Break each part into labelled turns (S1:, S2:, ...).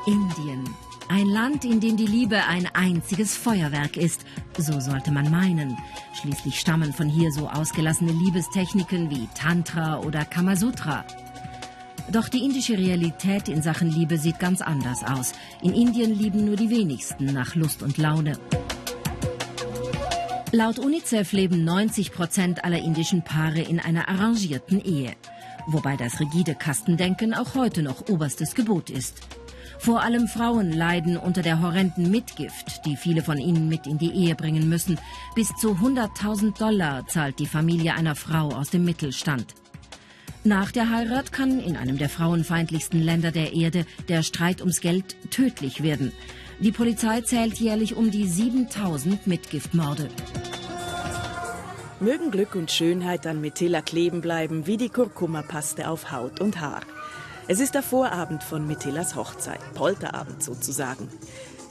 S1: Indien. Ein Land, in dem die Liebe ein einziges Feuerwerk ist. So sollte man meinen. Schließlich stammen von hier so ausgelassene Liebestechniken wie Tantra oder Kamasutra. Doch die indische Realität in Sachen Liebe sieht ganz anders aus. In Indien lieben nur die wenigsten nach Lust und Laune. Laut UNICEF leben 90% aller indischen Paare in einer arrangierten Ehe. Wobei das rigide Kastendenken auch heute noch oberstes Gebot ist. Vor allem Frauen leiden unter der horrenden Mitgift, die viele von ihnen mit in die Ehe bringen müssen. Bis zu $100.000 zahlt die Familie einer Frau aus dem Mittelstand. Nach der Heirat kann in einem der frauenfeindlichsten Länder der Erde der Streit ums Geld tödlich werden. Die Polizei zählt jährlich um die 7.000 Mitgiftmorde.
S2: Mögen Glück und Schönheit an Mithila kleben bleiben wie die Kurkuma-Paste auf Haut und Haar. Es ist der Vorabend von Mithilas Hochzeit, Polterabend sozusagen.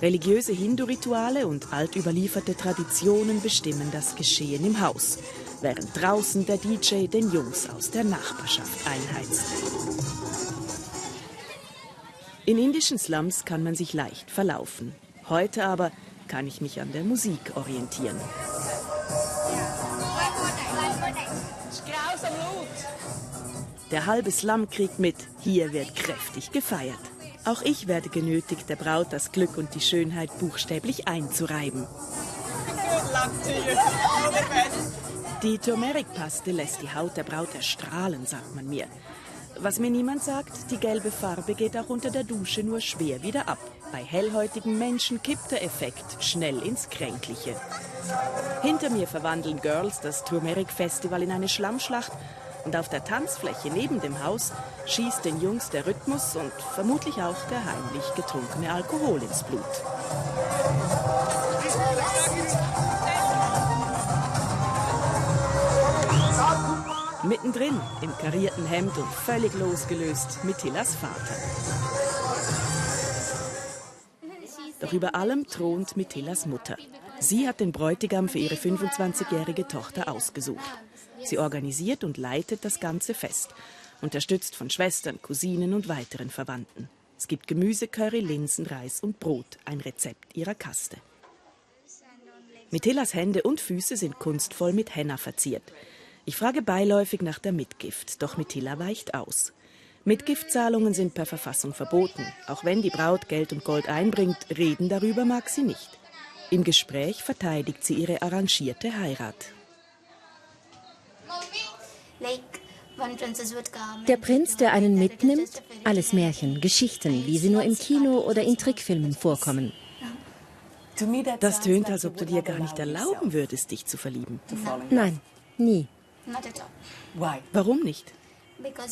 S2: Religiöse Hindu-Rituale und altüberlieferte Traditionen bestimmen das Geschehen im Haus, während draußen der DJ den Jungs aus der Nachbarschaft einheizt. In indischen Slums kann man sich leicht verlaufen. Heute aber kann ich mich an der Musik orientieren. Der halbe Slum kriegt mit, hier wird kräftig gefeiert. Auch ich werde genötigt, der Braut das Glück und die Schönheit buchstäblich einzureiben. Die Turmeric-Paste lässt die Haut der Braut erstrahlen, sagt man mir. Was mir niemand sagt, die gelbe Farbe geht auch unter der Dusche nur schwer wieder ab. Bei hellhäutigen Menschen kippt der Effekt schnell ins Kränkliche. Hinter mir verwandeln Girls das Turmeric-Festival in eine Schlammschlacht. Und auf der Tanzfläche neben dem Haus schießt den Jungs der Rhythmus und vermutlich auch der heimlich getrunkene Alkohol ins Blut. Mittendrin, im karierten Hemd und völlig losgelöst, Mithilas Vater. Doch über allem thront Mithilas Mutter. Sie hat den Bräutigam für ihre 25-jährige Tochter ausgesucht. Sie organisiert und leitet das ganze Fest, unterstützt von Schwestern, Cousinen und weiteren Verwandten. Es gibt Gemüsecurry, Linsen, Reis und Brot, ein Rezept ihrer Kaste. Mithilas Hände und Füße sind kunstvoll mit Henna verziert. Ich frage beiläufig nach der Mitgift, doch Mithila weicht aus. Mitgiftzahlungen sind per Verfassung verboten. Auch wenn die Braut Geld und Gold einbringt, reden darüber mag sie nicht. Im Gespräch verteidigt sie ihre arrangierte Heirat.
S1: Der Prinz, der einen mitnimmt, alles Märchen, Geschichten, wie sie nur im Kino oder in Trickfilmen vorkommen.
S2: Das tönt, als ob du dir gar nicht erlauben würdest, dich zu verlieben.
S1: Nein, nie.
S2: Warum nicht?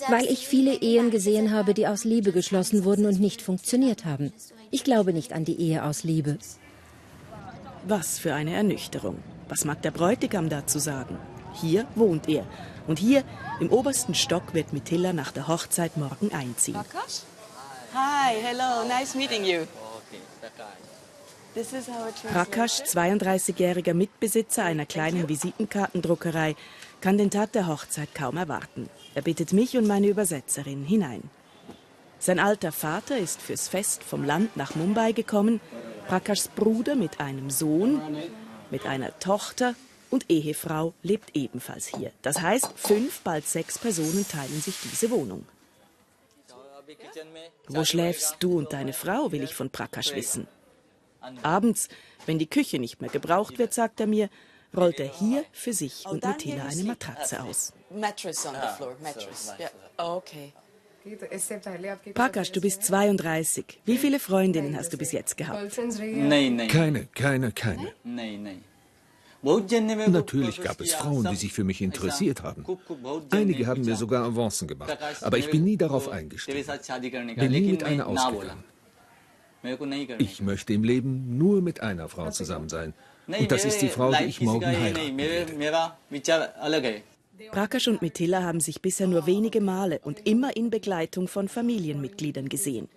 S1: Weil ich viele Ehen gesehen habe, die aus Liebe geschlossen wurden und nicht funktioniert haben. Ich glaube nicht an die Ehe aus Liebe.
S2: Was für eine Ernüchterung. Was mag der Bräutigam dazu sagen? Hier wohnt er. Und hier, im obersten Stock, wird Mithila nach der Hochzeit morgen einziehen.
S3: Prakash? Hi, hello, nice meeting you.
S2: Prakash, 32-jähriger Mitbesitzer einer kleinen Visitenkartendruckerei, kann den Tag der Hochzeit kaum erwarten. Er bittet mich und meine Übersetzerin hinein. Sein alter Vater ist fürs Fest vom Land nach Mumbai gekommen. Prakashs Bruder mit einem Sohn, mit einer Tochter und Ehefrau lebt ebenfalls hier. Das heißt, 5, bald 6 Personen teilen sich diese Wohnung. Wo schläfst du und deine Frau, will ich von Prakash wissen. Abends, wenn die Küche nicht mehr gebraucht wird, sagt er mir, rollt er hier für sich und Mithila eine Matratze aus. Prakash, du bist 32. Wie viele Freundinnen hast du bis jetzt gehabt?
S4: Keine. Natürlich gab es Frauen, die sich für mich interessiert haben. Einige haben mir sogar Avancen gemacht, aber ich bin nie darauf eingestiegen. Bin nie mit einer ausgegangen. Ich möchte im Leben nur mit einer Frau zusammen sein. Und das ist die Frau, die ich morgen heiraten werde.
S2: Prakash und Mithila haben sich bisher nur wenige Male und immer in Begleitung von Familienmitgliedern gesehen.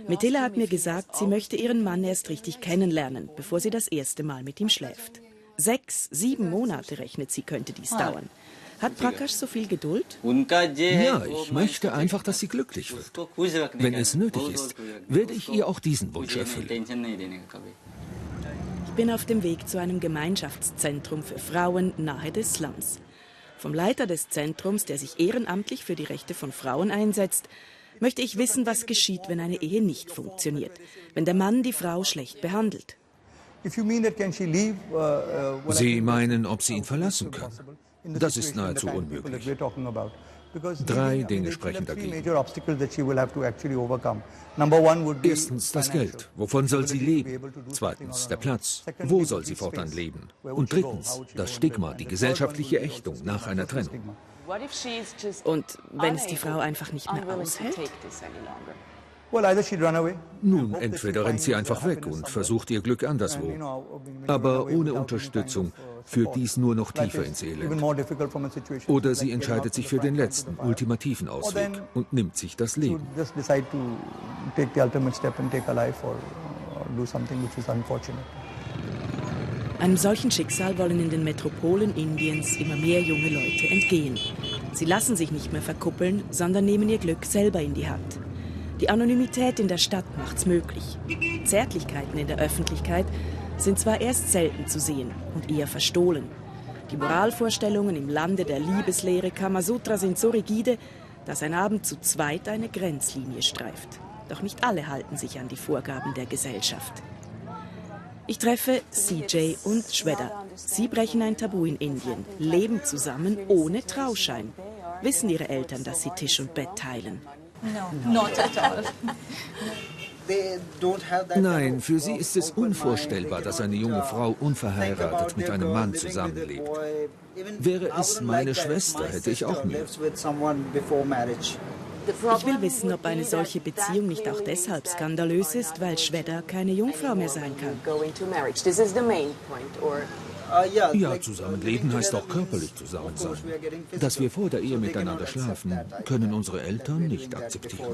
S2: Mithila hat mir gesagt, sie möchte ihren Mann erst richtig kennenlernen, bevor sie das erste Mal mit ihm schläft. 6, 7 Monate, rechnet sie, könnte dies dauern. Hat Prakash so viel Geduld?
S4: Ja, ich möchte einfach, dass sie glücklich wird. Wenn es nötig ist, werde ich ihr auch diesen Wunsch erfüllen.
S2: Ich bin auf dem Weg zu einem Gemeinschaftszentrum für Frauen nahe des Slums. Vom Leiter des Zentrums, der sich ehrenamtlich für die Rechte von Frauen einsetzt, möchte ich wissen, was geschieht, wenn eine Ehe nicht funktioniert, wenn der Mann die Frau schlecht behandelt.
S4: Sie meinen, ob sie ihn verlassen kann? Das ist nahezu unmöglich. 3 Dinge sprechen dagegen. Erstens das Geld. Wovon soll sie leben? Zweitens der Platz. Wo soll sie fortan leben? Und drittens das Stigma, die gesellschaftliche Ächtung nach einer Trennung.
S2: Und wenn es die Frau einfach nicht mehr aushält?
S4: Nun, entweder rennt sie einfach weg und versucht ihr Glück anderswo. Aber ohne Unterstützung führt dies nur noch tiefer ins Elend. Oder sie entscheidet sich für den letzten, ultimativen Ausweg und nimmt sich das Leben.
S2: Einem solchen Schicksal wollen in den Metropolen Indiens immer mehr junge Leute entgehen. Sie lassen sich nicht mehr verkuppeln, sondern nehmen ihr Glück selber in die Hand. Die Anonymität in der Stadt macht's möglich. Zärtlichkeiten in der Öffentlichkeit sind zwar erst selten zu sehen und eher verstohlen. Die Moralvorstellungen im Lande der Liebeslehre Kamasutra sind so rigide, dass ein Abend zu zweit eine Grenzlinie streift. Doch nicht alle halten sich an die Vorgaben der Gesellschaft. Ich treffe CJ und Shweta. Sie brechen ein Tabu in Indien, leben zusammen ohne Trauschein. Wissen ihre Eltern, dass sie Tisch und Bett teilen?
S4: Nein, für sie ist es unvorstellbar, dass eine junge Frau unverheiratet mit einem Mann zusammenlebt. Wäre es meine Schwester, hätte ich auch Mühe.
S2: Ich will wissen, ob eine solche Beziehung nicht auch deshalb skandalös ist, weil Shweta keine Jungfrau mehr sein kann.
S4: Ja, zusammenleben heißt auch körperlich zusammen sein. Dass wir vor der Ehe miteinander schlafen, können unsere Eltern nicht akzeptieren.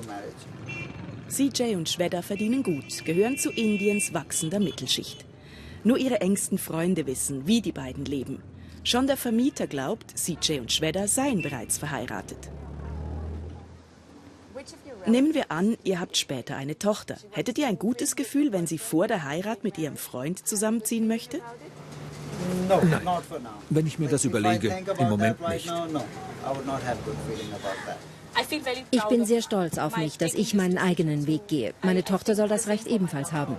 S2: CJ und Shweta verdienen gut, gehören zu Indiens wachsender Mittelschicht. Nur ihre engsten Freunde wissen, wie die beiden leben. Schon der Vermieter glaubt, CJ und Shweta seien bereits verheiratet. Nehmen wir an, ihr habt später eine Tochter. Hättet ihr ein gutes Gefühl, wenn sie vor der Heirat mit ihrem Freund zusammenziehen möchte?
S4: Nein, wenn ich mir das überlege, im Moment nicht.
S1: Ich bin sehr stolz auf mich, dass ich meinen eigenen Weg gehe. Meine Tochter soll das Recht ebenfalls haben.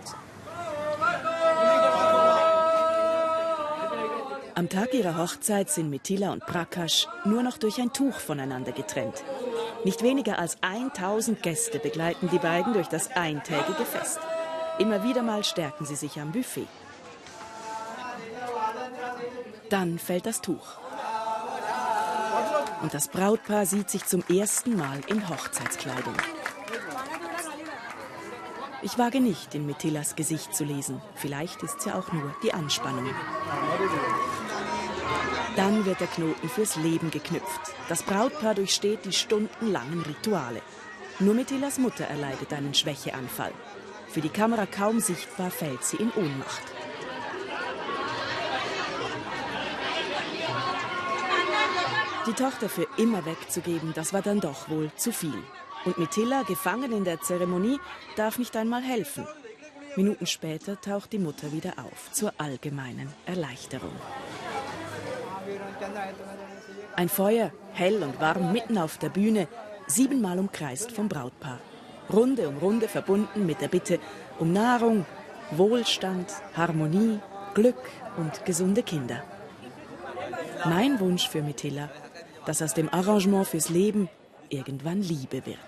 S2: Am Tag ihrer Hochzeit sind Mithila und Prakash nur noch durch ein Tuch voneinander getrennt. Nicht weniger als 1000 Gäste begleiten die beiden durch das eintägige Fest. Immer wieder mal stärken sie sich am Buffet. Dann fällt das Tuch. Und das Brautpaar sieht sich zum ersten Mal in Hochzeitskleidung. Ich wage nicht, in Mithilas Gesicht zu lesen. Vielleicht ist es ja auch nur die Anspannung. Dann wird der Knoten fürs Leben geknüpft. Das Brautpaar durchsteht die stundenlangen Rituale. Nur Mithilas Mutter erleidet einen Schwächeanfall. Für die Kamera kaum sichtbar fällt sie in Ohnmacht. Die Tochter für immer wegzugeben, das war dann doch wohl zu viel. Und Mithila, gefangen in der Zeremonie, darf nicht einmal helfen. Minuten später taucht die Mutter wieder auf, zur allgemeinen Erleichterung. Ein Feuer, hell und warm, mitten auf der Bühne, 7-mal umkreist vom Brautpaar. Runde um Runde verbunden mit der Bitte um Nahrung, Wohlstand, Harmonie, Glück und gesunde Kinder. Mein Wunsch für Mithila, dass aus dem Arrangement fürs Leben irgendwann Liebe wird.